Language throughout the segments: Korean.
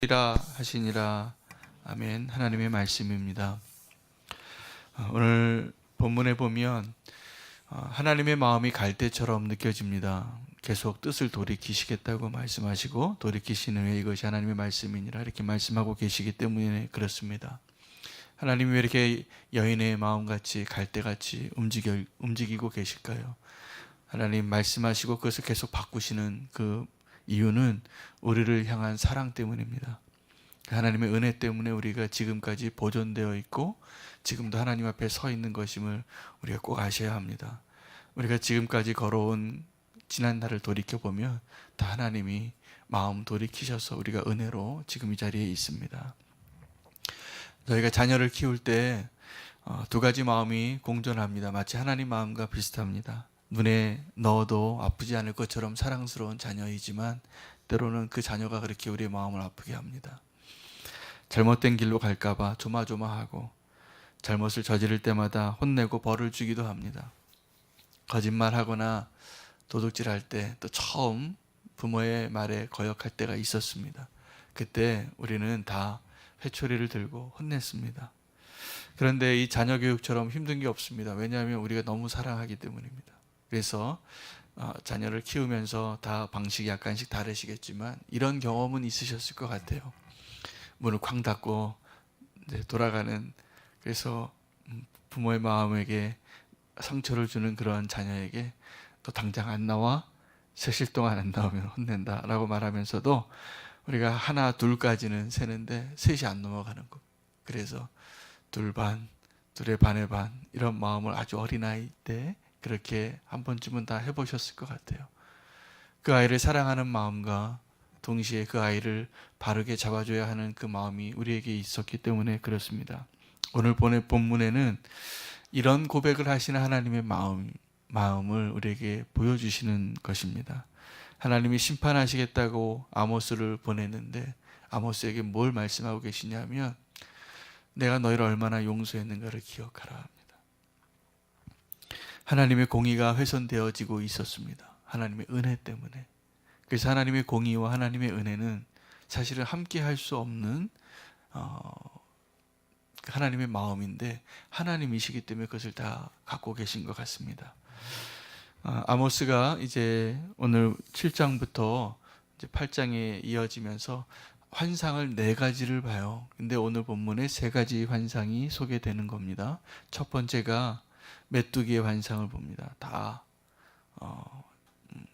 이라 하시니라. 아멘. 하나님의 말씀입니다. 오늘 본문에 보면 하나님의 마음이 갈대처럼 느껴집니다. 계속 뜻을 돌이키시겠다고 말씀하시고 돌이키시는 후에 이것이 하나님의 말씀이니라 이렇게 말씀하고 계시기 때문에 그렇습니다. 하나님이 왜 이렇게 여인의 마음같이 갈대같이 움직이고 계실까요? 하나님 말씀하시고 그것을 계속 바꾸시는 그 이유는 우리를 향한 사랑 때문입니다. 하나님의 은혜 때문에 우리가 지금까지 보존되어 있고 지금도 하나님 앞에 서 있는 것임을 우리가 꼭 아셔야 합니다. 우리가 지금까지 걸어온 지난 날을 돌이켜보면 다 하나님이 마음 돌이키셔서 우리가 은혜로 지금 이 자리에 있습니다. 저희가 자녀를 키울 때 두 가지 마음이 공존합니다. 마치 하나님 마음과 비슷합니다. 눈에 넣어도 아프지 않을 것처럼 사랑스러운 자녀이지만 때로는 그 자녀가 그렇게 우리의 마음을 아프게 합니다. 잘못된 길로 갈까봐 조마조마하고 잘못을 저지를 때마다 혼내고 벌을 주기도 합니다. 거짓말하거나 도둑질할 때 또 처음 부모의 말에 거역할 때가 있었습니다. 그때 우리는 다 회초리를 들고 혼냈습니다. 그런데 이 자녀 교육처럼 힘든 게 없습니다. 왜냐하면 우리가 너무 사랑하기 때문입니다. 그래서 자녀를 키우면서 다 방식이 약간씩 다르시겠지만 이런 경험은 있으셨을 것 같아요. 문을 쾅 닫고 돌아가는, 그래서 부모의 마음에게 상처를 주는 그런 자녀에게 또 당장 안 나와, 3실 동안 안 나오면 혼낸다 라고 말하면서도 우리가 하나 둘까지는 세는데 셋이 안 넘어가는 것. 그래서 둘 반, 둘의 반의 반, 이런 마음을 아주 어린아이 때 그렇게 한 번쯤은 다 해보셨을 것 같아요. 그 아이를 사랑하는 마음과 동시에 그 아이를 바르게 잡아줘야 하는 그 마음이 우리에게 있었기 때문에 그렇습니다. 오늘 본문에는 이런 고백을 하시는 하나님의 마음을 우리에게 보여주시는 것입니다. 하나님이 심판하시겠다고 아모스를 보냈는데 아모스에게 뭘 말씀하고 계시냐면 내가 너희를 얼마나 용서했는가를 기억하라 합니다. 하나님의 공의가 훼손되어지고 있었습니다. 하나님의 은혜 때문에. 그래서 하나님의 공의와 하나님의 은혜는 사실은 함께 할 수 없는 하나님의 마음인데 하나님이시기 때문에 그것을 다 갖고 계신 것 같습니다. 아모스가 이제 오늘 7장부터 이제 8장에 이어지면서 환상을 4가지를 봐요. 근데 오늘 본문에 3가지 환상이 소개되는 겁니다. 첫 번째가 메뚜기의 환상을 봅니다. 다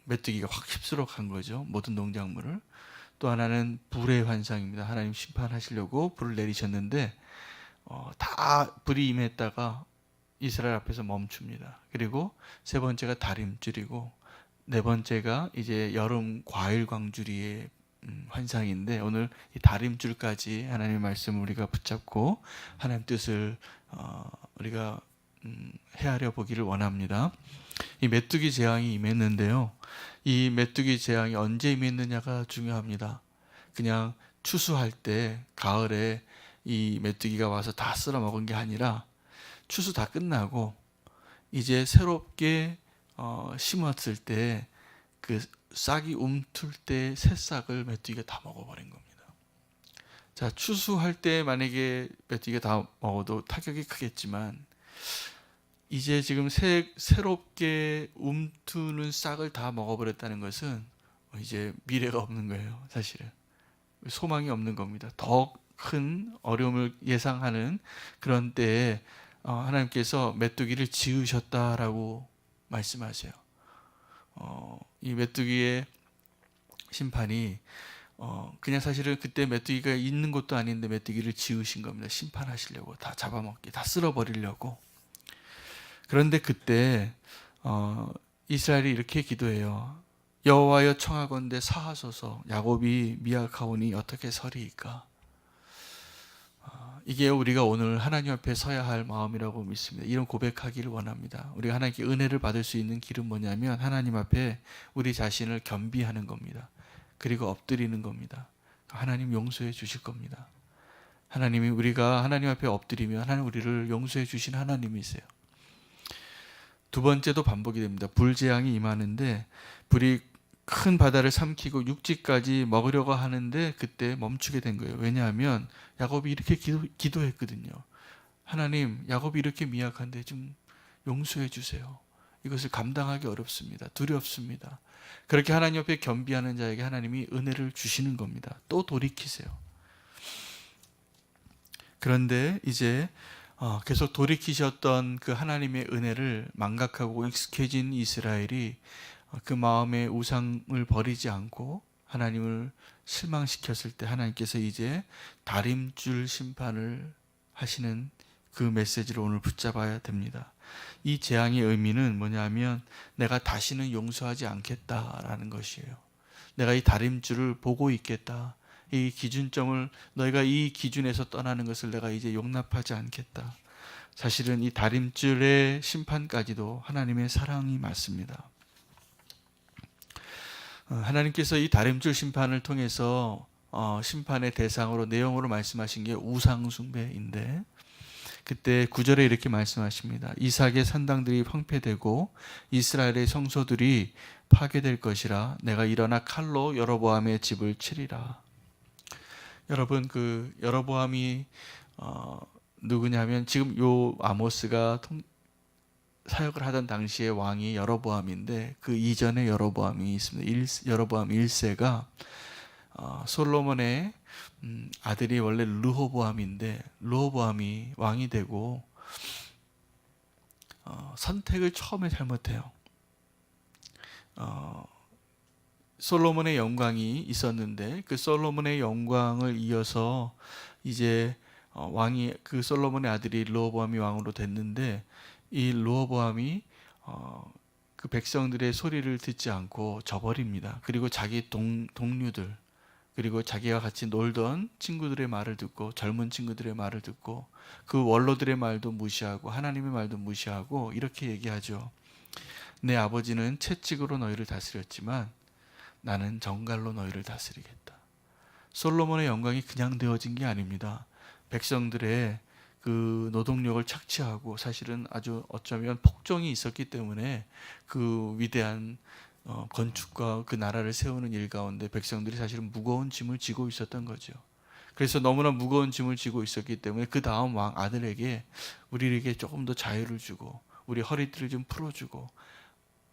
메뚜기가 확 휩쓸어 간 거죠. 모든 농작물을. 또 하나는 불의 환상입니다. 하나님 심판하시려고 불을 내리셨는데 다 불이 임했다가 이스라엘 앞에서 멈춥니다. 그리고 3번째가 다림줄이고 4번째가 이제 여름 과일 광주리의 환상인데 오늘 이 다림줄까지 하나님의 말씀을 우리가 붙잡고 하나님 뜻을 우리가 헤아려 보기를 원합니다. 이 메뚜기 재앙이 임했는데요. 이 메뚜기 재앙이 언제 임했느냐가 중요합니다. 그냥 추수할 때 가을에 이 메뚜기가 와서 다 쓸어 먹은 게 아니라 추수 다 끝나고 이제 새롭게 심었을 때 그 싹이 움틀 때 새싹을 메뚜기가 다 먹어버린 겁니다. 자, 추수할 때 만약에 메뚜기가 다 먹어도 타격이 크겠지만 이제 지금 새롭게 움트는 싹을 다 먹어버렸다는 것은 이제 미래가 없는 거예요. 사실은 소망이 없는 겁니다. 더 큰 어려움을 예상하는 그런 때에 하나님께서 메뚜기를 지으셨다라고 말씀하세요. 이 메뚜기의 심판이 그냥 사실은 그때 메뚜기가 있는 것도 아닌데 메뚜기를 지으신 겁니다. 심판하시려고, 다 잡아먹기, 다 쓸어버리려고. 그런데 그때 이스라엘이 이렇게 기도해요. 여호와여 청하건대 사하소서. 야곱이 미약하오니 어떻게 서리이까. 이게 우리가 오늘 하나님 앞에 서야 할 마음이라고 믿습니다. 이런 고백하기를 원합니다. 우리가 하나님께 은혜를 받을 수 있는 길은 뭐냐면 하나님 앞에 우리 자신을 겸비하는 겁니다. 그리고 엎드리는 겁니다. 하나님 용서해 주실 겁니다. 하나님이 우리가 하나님 앞에 엎드리면 하나님 우리를 용서해 주신 하나님이세요. 두 번째도 반복이 됩니다. 불재앙이 임하는데 불이 큰 바다를 삼키고 육지까지 먹으려고 하는데 그때 멈추게 된 거예요. 왜냐하면 야곱이 이렇게 기도했거든요. 하나님, 야곱이 이렇게 미약한데 좀 용서해 주세요. 이것을 감당하기 어렵습니다. 두렵습니다. 그렇게 하나님 옆에 겸비하는 자에게 하나님이 은혜를 주시는 겁니다. 또 돌이키세요. 그런데 이제 계속 돌이키셨던 그 하나님의 은혜를 망각하고 익숙해진 이스라엘이 그 마음의 우상을 버리지 않고 하나님을 실망시켰을 때 하나님께서 이제 다림줄 심판을 하시는 그 메시지를 오늘 붙잡아야 됩니다. 이 재앙의 의미는 뭐냐면 내가 다시는 용서하지 않겠다라는 것이에요. 내가 이 다림줄을 보고 있겠다. 이 기준점을 너희가 이 기준에서 떠나는 것을 내가 이제 용납하지 않겠다. 사실은 이 다림줄의 심판까지도 하나님의 사랑이 맞습니다. 하나님께서 이 다림줄 심판을 통해서 심판의 대상으로 내용으로 말씀하신 게 우상 숭배인데 그때 9절에 이렇게 말씀하십니다. 이삭의 산당들이 황폐되고 이스라엘의 성소들이 파괴될 것이라 내가 일어나 칼로 여로보암의 집을 치리라. 여러분 그 여로보암이 누구냐면 지금 요 아모스가 사역을 하던 당시의 왕이 여로보암인데 그 이전에 여로보암이 있습니다. 여로보암 1세가 솔로몬의 아들이 원래 르호보암인데 르호보암이 왕이 되고 선택을 처음에 잘못해요. 솔로몬의 영광이 있었는데 그 솔로몬의 영광을 이어서 이제 왕이 그 솔로몬의 아들이 르호보암이 왕으로 됐는데 이 르호보암이 그 백성들의 소리를 듣지 않고 저버립니다. 그리고 자기 동료들 그리고 자기가 같이 놀던 친구들의 말을 듣고 젊은 친구들의 말을 듣고 그 원로들의 말도 무시하고 하나님의 말도 무시하고 이렇게 얘기하죠. 내 아버지는 채찍으로 너희를 다스렸지만 나는 정갈로 너희를 다스리겠다. 솔로몬의 영광이 그냥 되어진 게 아닙니다. 백성들의 그 노동력을 착취하고 사실은 아주 어쩌면 폭정이 있었기 때문에 그 위대한 건축과 그 나라를 세우는 일 가운데 백성들이 사실은 무거운 짐을 지고 있었던 거죠. 그래서 너무나 무거운 짐을 지고 있었기 때문에 그 다음 왕 아들에게 우리에게 조금 더 자유를 주고 우리 허리띠를 좀 풀어주고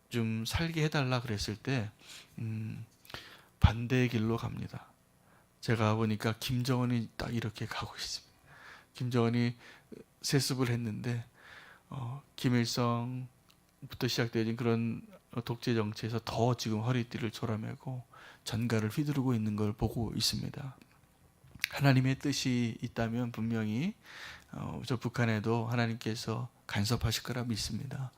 좀 살게 해달라 그랬을 때 반대의 길로 갑니다. 제가 보니까 김정은이 딱 이렇게 가고 있습니다. 김정은이 세습을 했는데 김일성부터 시작되어진 그런 독재 정치에서 더 지금 허리띠를 졸아매고 전가를 휘두르고 있는 걸 보고 있습니다. 하나님의 뜻이 있다면 분명히 저 북한에도 하나님께서 간섭하실 거라 믿습니다.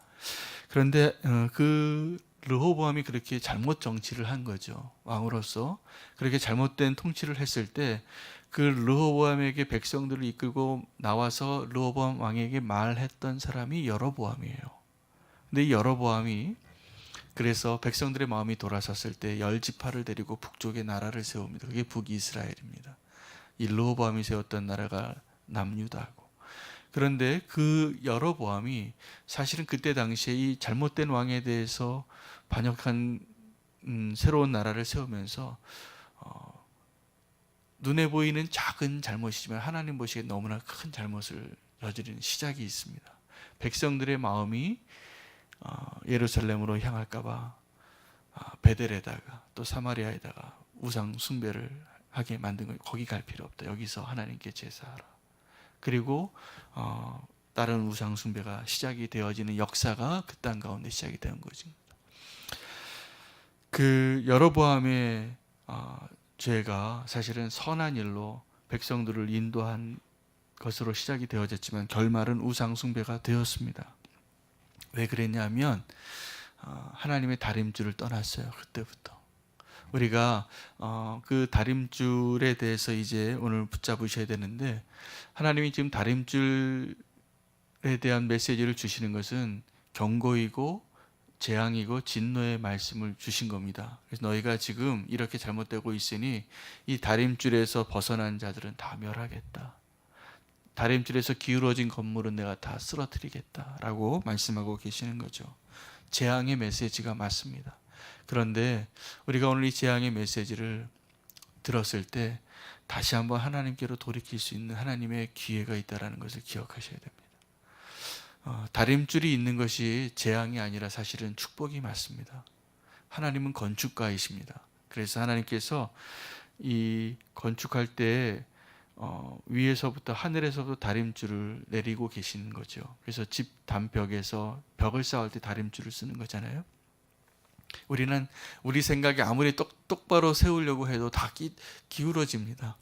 그런데 그 르호보암이 그렇게 잘못 정치를 한 거죠. 왕으로서 그렇게 잘못된 통치를 했을 때 그 르호보암에게 백성들을 이끌고 나와서 르호보암 왕에게 말했던 사람이 여로보암이에요. 근데 이 여로보암이 그래서 백성들의 마음이 돌아섰을 때 10지파를 데리고 북쪽에 나라를 세웁니다. 그게 북이스라엘입니다. 이 르호보암이 세웠던 나라가 남유다고. 그런데 그 여로보암이 사실은 그때 당시에 이 잘못된 왕에 대해서 반역한 새로운 나라를 세우면서 눈에 보이는 작은 잘못이지만 하나님 보시기에 너무나 큰 잘못을 저지른 시작이 있습니다. 백성들의 마음이 예루살렘으로 향할까봐 베델에다가 또 사마리아에다가 우상 숭배를 하게 만든 거예요. 거기 갈 필요 없다. 여기서 하나님께 제사하라. 그리고 다른 우상 숭배가 시작이 되어지는 역사가 그 땅 가운데 시작이 된 거죠. 그 여로보암의 죄가 사실은 선한 일로 백성들을 인도한 것으로 시작이 되어졌지만 결말은 우상 숭배가 되었습니다. 왜 그랬냐면 하나님의 다림줄을 떠났어요. 그때부터. 우리가 그 다림줄에 대해서 이제 오늘 붙잡으셔야 되는데 하나님이 지금 다림줄에 대한 메시지를 주시는 것은 경고이고 재앙이고 진노의 말씀을 주신 겁니다. 그래서 너희가 지금 이렇게 잘못되고 있으니 이 다림줄에서 벗어난 자들은 다 멸하겠다. 다림줄에서 기울어진 건물은 내가 다 쓰러뜨리겠다라고 말씀하고 계시는 거죠. 재앙의 메시지가 맞습니다. 그런데 우리가 오늘 이 재앙의 메시지를 들었을 때 다시 한번 하나님께로 돌이킬 수 있는 하나님의 기회가 있다는 것을 기억하셔야 됩니다. 다림줄이 있는 것이 재앙이 아니라 사실은 축복이 맞습니다. 하나님은 건축가이십니다. 그래서 하나님께서 이 건축할 때 위에서부터 하늘에서부터 다림줄을 내리고 계시는 거죠. 그래서 집 단벽에서 벽을 쌓을 때 다림줄을 쓰는 거잖아요. 우리는 우리 생각이 아무리 똑바로 세우려고 해도 다 기울어집니다.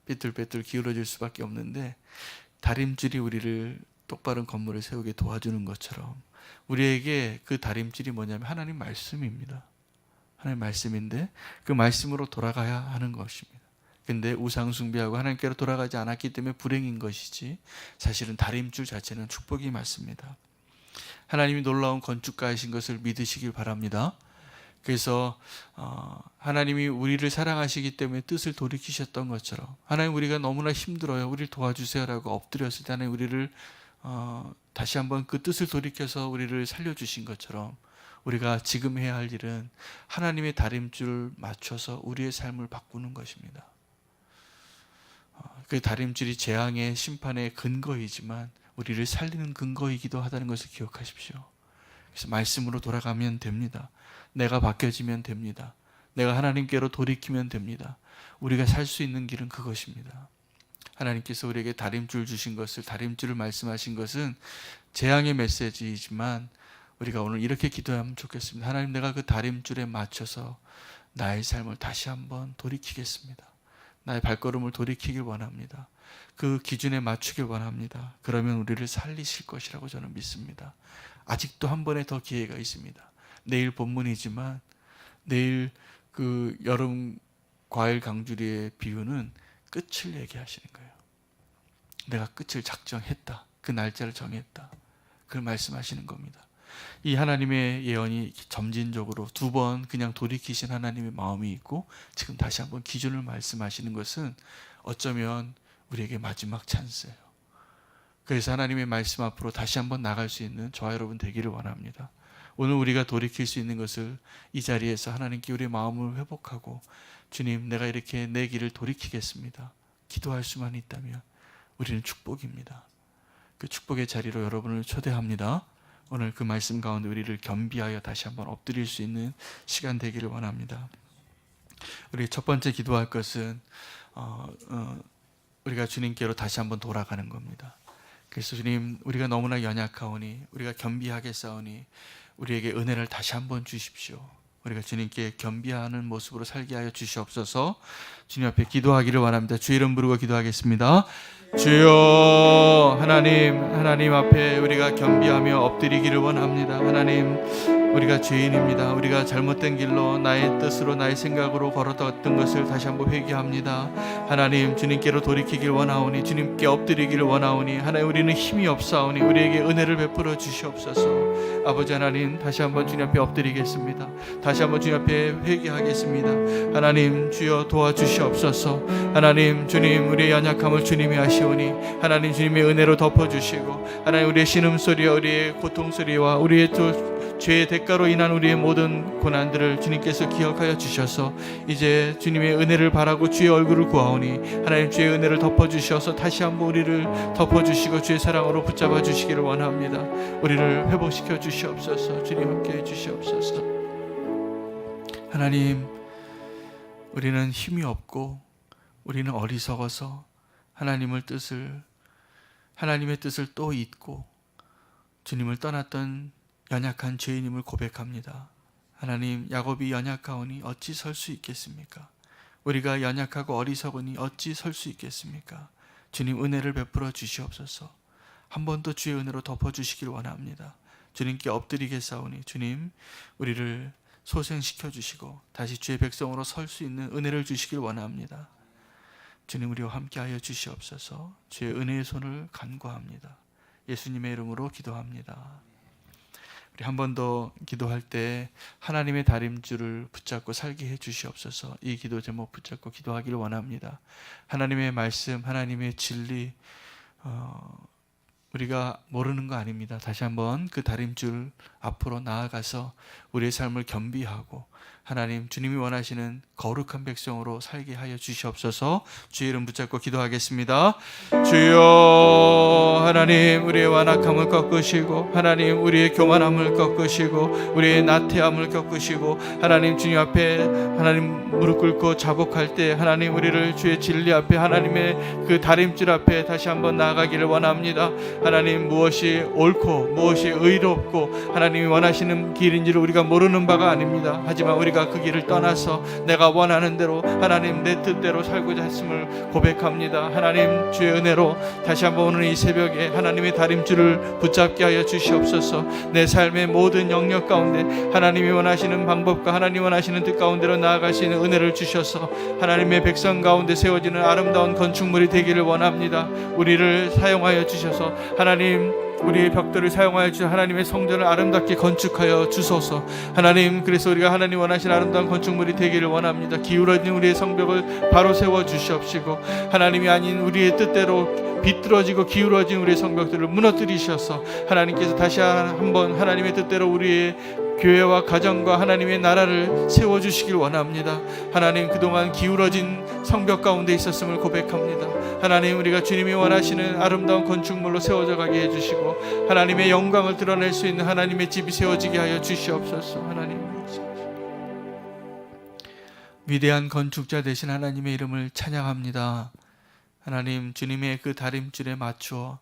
삐뚤빼뚤 기울어질 수밖에 없는데 다림줄이 우리를 똑바른 건물을 세우게 도와주는 것처럼 우리에게 그 다림줄이 뭐냐면 하나님 말씀입니다. 하나님 말씀인데 그 말씀으로 돌아가야 하는 것입니다. 근데 우상 숭배하고 하나님께로 돌아가지 않았기 때문에 불행인 것이지 사실은 다림줄 자체는 축복이 맞습니다. 하나님이 놀라운 건축가이신 것을 믿으시길 바랍니다. 그래서 하나님이 우리를 사랑하시기 때문에 뜻을 돌이키셨던 것처럼 하나님 우리가 너무나 힘들어요. 우리를 도와주세요라고 엎드렸을 때 하나님 우리를 다시 한번 그 뜻을 돌이켜서 우리를 살려주신 것처럼 우리가 지금 해야 할 일은 하나님의 다림줄을 맞춰서 우리의 삶을 바꾸는 것입니다. 그 다림줄이 재앙의 심판의 근거이지만 우리를 살리는 근거이기도 하다는 것을 기억하십시오. 그래서 말씀으로 돌아가면 됩니다. 내가 바뀌어지면 됩니다. 내가 하나님께로 돌이키면 됩니다. 우리가 살 수 있는 길은 그것입니다. 하나님께서 우리에게 다림줄 주신 것을, 다림줄을 말씀하신 것은 재앙의 메시지이지만 우리가 오늘 이렇게 기도하면 좋겠습니다. 하나님, 내가 그 다림줄에 맞춰서 나의 삶을 다시 한번 돌이키겠습니다. 나의 발걸음을 돌이키길 원합니다. 그 기준에 맞추길 원합니다. 그러면 우리를 살리실 것이라고 저는 믿습니다. 아직도 한 번의 더 기회가 있습니다. 내일 본문이지만 내일 그 여름 과일 강주리의 비유는 끝을 얘기하시는 거예요. 내가 끝을 작정했다. 그 날짜를 정했다. 그걸 말씀하시는 겁니다. 이 하나님의 예언이 점진적으로 두 번 그냥 돌이키신 하나님의 마음이 있고 지금 다시 한번 기준을 말씀하시는 것은 어쩌면 우리에게 마지막 찬스예요. 그래서 하나님의 말씀 앞으로 다시 한번 나갈 수 있는 저와 여러분 되기를 원합니다. 오늘 우리가 돌이킬 수 있는 것을 이 자리에서 하나님께 우리의 마음을 회복하고 주님, 내가 이렇게 내 길을 돌이키겠습니다. 기도할 수만 있다면 우리는 축복입니다. 그 축복의 자리로 여러분을 초대합니다. 오늘 그 말씀 가운데 우리를 겸비하여 다시 한번 엎드릴 수 있는 시간 되기를 원합니다. 우리 첫 번째 기도할 것은 우리가 주님께로 다시 한번 돌아가는 겁니다. 그래서 주님, 우리가 너무나 연약하오니 우리가 겸비하게 싸우니 우리에게 은혜를 다시 한번 주십시오. 우리가 주님께 겸비하는 모습으로 살게 하여 주시옵소서. 주님 앞에 기도하기를 원합니다. 주의 이름 부르고 기도하겠습니다. 주여, 하나님 앞에 우리가 겸비하며 엎드리기를 원합니다. 하나님, 우리가 죄인입니다. 우리가 잘못된 길로 나의 뜻으로 나의 생각으로 걸었던 것을 다시 한번 회개합니다. 하나님, 주님께로 돌이키길 원하오니 주님께 엎드리기를 원하오니 하나님, 우리는 힘이 없사오니 우리에게 은혜를 베풀어 주시옵소서. 아버지 하나님, 다시 한번 주님 앞에 엎드리겠습니다. 다시 한번 주님 앞에 회개하겠습니다. 하나님, 주여 도와주시옵소서. 하나님, 주님, 우리의 연약함을 주님이 아시오니 하나님, 주님의 은혜로 덮어주시고 하나님, 우리의 신음소리와 우리의 고통소리와 우리의 죄의 대가로 인한 우리의 모든 고난들을 주님께서 기억하여 주셔서 이제 주님의 은혜를 바라고 주의 얼굴을 구하오니 하나님, 주의 은혜를 덮어주셔서 다시 한번 우리를 덮어주시고 주의 사랑으로 붙잡아 주시기를 원합니다. 우리를 회복시켜 주시옵소서. 주님 함께 해 주시옵소서. 하나님, 우리는 힘이 없고 우리는 어리석어서 하나님의 뜻을 또 잊고 주님을 떠났던 연약한 죄인임을 고백합니다. 하나님, 야곱이 연약하오니 어찌 설 수 있겠습니까? 우리가 연약하고 어리석으니 어찌 설 수 있겠습니까? 주님, 은혜를 베풀어 주시옵소서. 한 번 더 주의 은혜로 덮어주시길 원합니다. 주님께 엎드리겠사오니 주님, 우리를 소생시켜 주시고 다시 주의 백성으로 설 수 있는 은혜를 주시길 원합니다. 주님, 우리와 함께하여 주시옵소서. 주의 은혜의 손을 간구합니다. 예수님의 이름으로 기도합니다. 우리 한 번 더 기도할 때 하나님의 다림줄을 붙잡고 살게 해 주시옵소서. 이 기도 제목 붙잡고 기도하기를 원합니다. 하나님의 말씀, 하나님의 진리, 우리가 모르는 거 아닙니다. 다시 한번 그 다림줄 앞으로 나아가서 우리의 삶을 겸비하고 하나님 주님이 원하시는 거룩한 백성으로 살게 하여 주시옵소서. 주의 이름 붙잡고 기도하겠습니다. 주여, 하나님 우리의 완악함을 꺾으시고 하나님 우리의 교만함을 꺾으시고 우리의 나태함을 꺾으시고 하나님 주님 앞에 하나님 무릎 꿇고 자복할 때 하나님 우리를 주의 진리 앞에 하나님의 그 다림줄 앞에 다시 한번 나아가기를 원합니다. 하나님 무엇이 옳고 무엇이 의롭고 하나님이 원하시는 길인지를 우리가 모르는 바가 아닙니다. 하지만 우리가 그 길을 떠나서 내가 원하는 대로 하나님 내 뜻대로 살고자 했음을 고백합니다. 하나님 주의 은혜로 다시 한번 오늘 이 새벽에 하나님의 다림줄을 붙잡게 하여 주시옵소서. 내 삶의 모든 영역 가운데 하나님이 원하시는 방법과 하나님 원하시는 뜻 가운데로 나아갈 수 있는 은혜를 주셔서 하나님의 백성 가운데 세워지는 아름다운 건축물이 되기를 원합니다. 우리를 사용하여 주셔서 하나님 우리의 벽돌을 사용하여 주셔서 하나님의 성전을 아름답게 건축하여 주소서. 하나님 그래서 우리가 하나님 원하시는 아름다운 건축물이 되기를 원합니다. 기울어진 우리의 성벽을 바로 세워 주시옵시고 하나님이 아닌 우리의 뜻대로 비뚤어지고 기울어진 우리의 성벽들을 무너뜨리셔서 하나님께서 다시 한번 하나님의 뜻대로 우리의 교회와 가정과 하나님의 나라를 세워주시길 원합니다. 하나님 그동안 기울어진 성벽 가운데 있었음을 고백합니다. 하나님 우리가 주님이 원하시는 아름다운 건축물로 세워져 가게 해주시고 하나님의 영광을 드러낼 수 있는 하나님의 집이 세워지게 하여 주시옵소서. 하나님 위대한 건축자 되신 하나님의 이름을 찬양합니다. 하나님 주님의 그 다림줄에 맞추어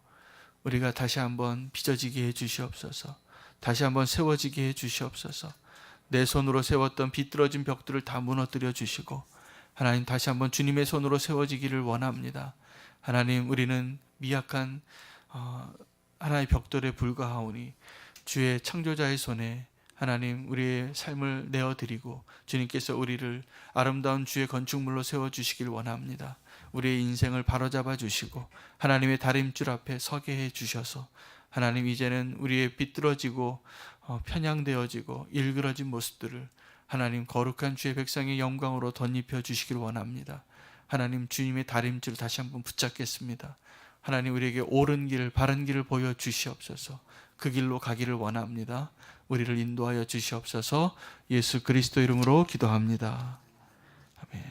우리가 다시 한번 빚어지게 해 주시옵소서. 다시 한번 세워지게 해 주시옵소서. 내 손으로 세웠던 비뚤어진 벽들을 다 무너뜨려 주시고 하나님 다시 한번 주님의 손으로 세워지기를 원합니다. 하나님 우리는 미약한 하나의 벽돌에 불과하오니 주의 창조자의 손에 하나님 우리의 삶을 내어드리고 주님께서 우리를 아름다운 주의 건축물로 세워주시길 원합니다. 우리의 인생을 바로잡아 주시고 하나님의 다림줄 앞에 서게 해 주셔서 하나님 이제는 우리의 비뚤어지고 편향되어지고 일그러진 모습들을 하나님 거룩한 주의 백성의 영광으로 덧입혀 주시길 원합니다. 하나님 주님의 다림줄을 다시 한번 붙잡겠습니다. 하나님 우리에게 옳은 길 바른 길을 보여주시옵소서. 그 길로 가기를 원합니다. 우리를 인도하여 주시옵소서. 예수 그리스도 이름으로 기도합니다. 아멘.